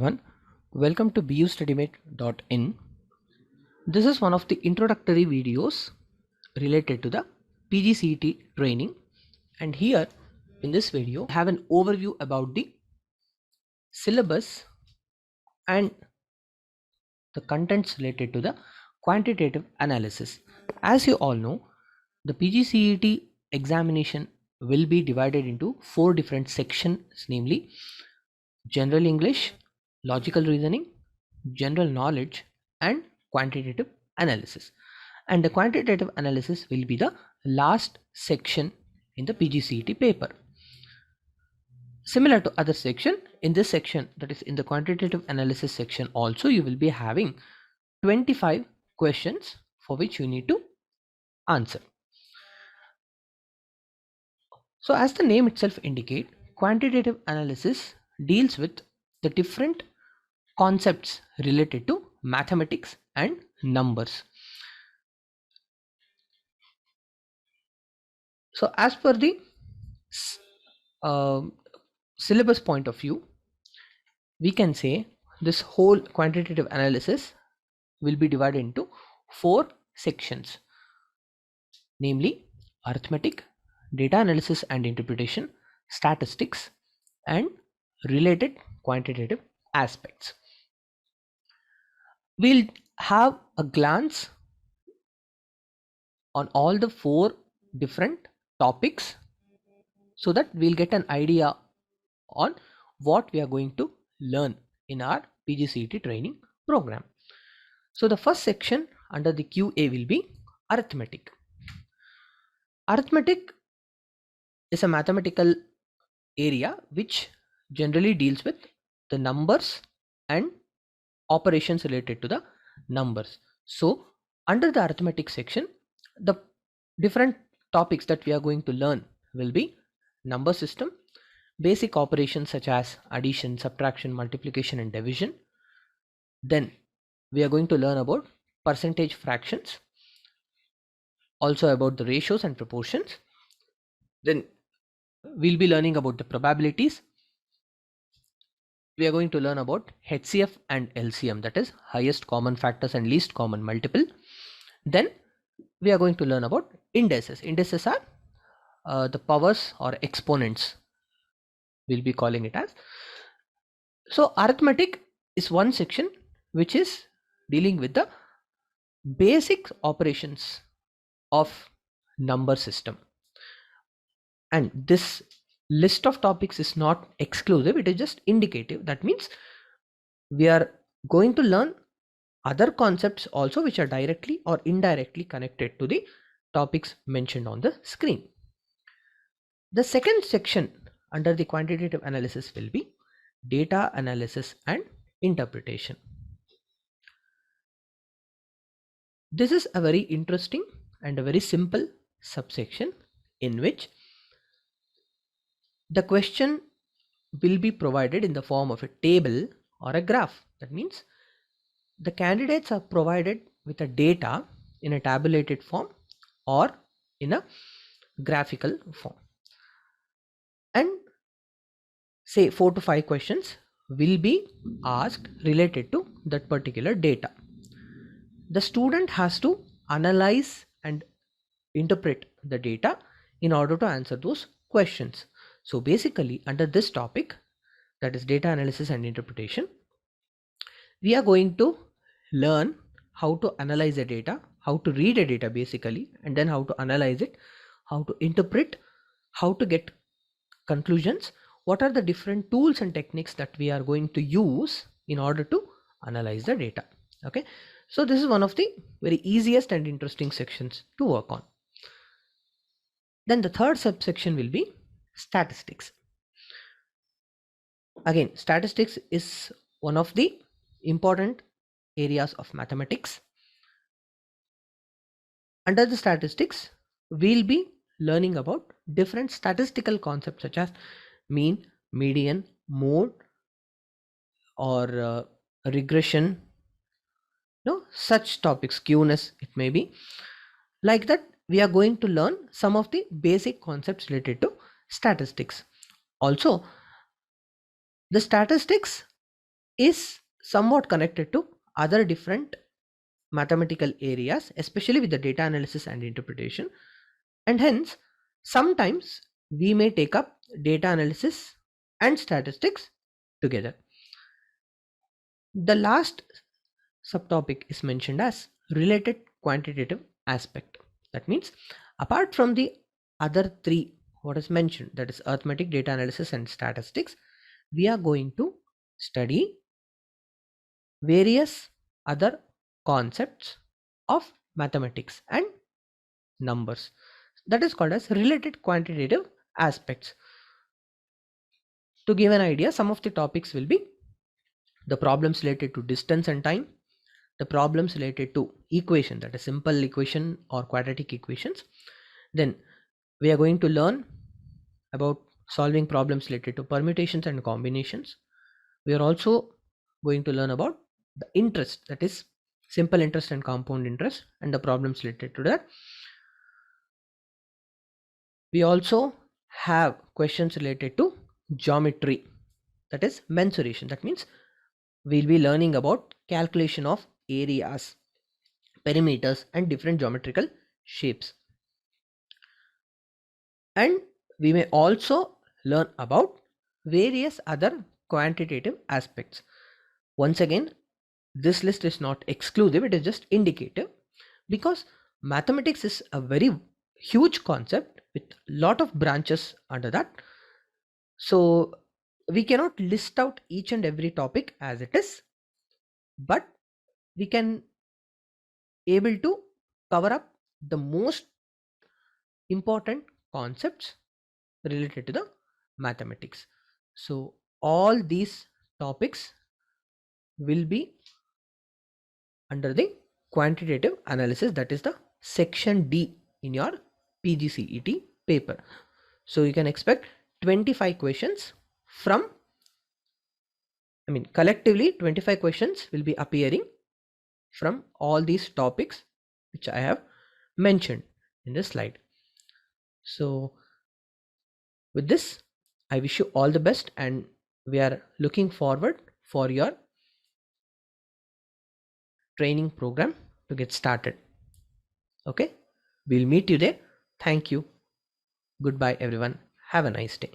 everyone. Welcome to BUStudymate.in. This is one of the introductory videos related to the PGCET training, and here in this video I have an overview about the syllabus and the contents related to the quantitative analysis. As you all know, the PGCET examination will be divided into 4 different sections, namely general English, logical reasoning, general knowledge, and quantitative analysis. And the quantitative analysis will be the last section in the PGCET paper. Similar to other section, in this section, that is in the quantitative analysis section also, you will be having 25 questions for which you need to answer. So as the name itself indicate, quantitative analysis deals with the different concepts related to mathematics and numbers. So as per the uh, syllabus point of view, we can say this whole quantitative analysis will be divided into 4 sections, namely arithmetic, data analysis and interpretation, statistics, and related quantitative aspects. We'll have a glance on all the 4 different topics so that we'll get an idea on what we are going to learn in our PGCET training program. So the first section under the QA will be arithmetic. Arithmetic is a mathematical area which generally deals with the numbers and operations related to the numbers. So under the arithmetic section, the different topics that we are going to learn will be number system, basic operations such as addition, subtraction, multiplication and division. Then we are going to learn about percentage fractions, also about the ratios and proportions. Then we'll be learning about the probabilities. We are going to learn about HCF and LCM, that is highest common factors and least common multiple. Then we are going to learn about indices. Indices are the powers or exponents, we'll be calling it as. So arithmetic is one section which is dealing with the basic operations of number system, and this list of topics is not exclusive, it is just indicative. That means we are going to learn other concepts also which are directly or indirectly connected to the topics mentioned on the screen. The second section under the quantitative analysis will be data analysis and interpretation. This is a very interesting and a very simple subsection in which the question will be provided in the form of a table or a graph. That means the candidates are provided with a data in a tabulated form or in a graphical form, and say 4 to 5 questions will be asked related to that particular data. The student has to analyze and interpret the data in order to answer those questions. So basically under this topic, that is data analysis and interpretation, we are going to learn how to analyze the data, how to read a data basically, and then how to analyze it, how to interpret, how to get conclusions, what are the different tools and techniques that we are going to use in order to analyze the data. Okay, so this is one of the very easiest and interesting sections to work on. Then the third subsection will be statistics. Again, statistics is one of the important areas of mathematics. Under the statistics, we'll be learning about different statistical concepts such as mean, median, mode, or regression, such topics, skewness, it may be. Like that, we are going to learn some of the basic concepts related to statistics. Also, the statistics is somewhat connected to other different mathematical areas, especially with the data analysis and interpretation. And hence, sometimes we may take up data analysis and statistics together. The last subtopic is mentioned as related quantitative aspect. That means, apart from the other three, what is mentioned, that is arithmetic, data analysis, and statistics, we are going to study various other concepts of mathematics and numbers, that is called as related quantitative aspects. To give an idea, some of the topics will be the problems related to distance and time, the problems related to equation, that is simple equation or quadratic equations. Then we are going to learn about solving problems related to permutations and combinations. We are also going to learn about the interest, that is simple interest and compound interest, and the problems related to that. We also have questions related to geometry, that is mensuration. That means we'll be learning about calculation of areas, perimeters, and different geometrical shapes. And we may also learn about various other quantitative aspects. Once again, this list is not exclusive, it is just indicative, because mathematics is a very huge concept with lot of branches under that. So we cannot list out each and every topic as it is, but we can able to cover up the most important concepts related to the mathematics. So all these topics will be under the quantitative analysis, that is the section D in your PGCET paper. So you can expect 25 questions from, collectively 25 questions will be appearing from all these topics which I have mentioned in this slide. So with this, I wish you all the best, and we are looking forward for your training program to get started. Okay, we'll meet you there. Thank you. Goodbye, everyone. Have a nice day.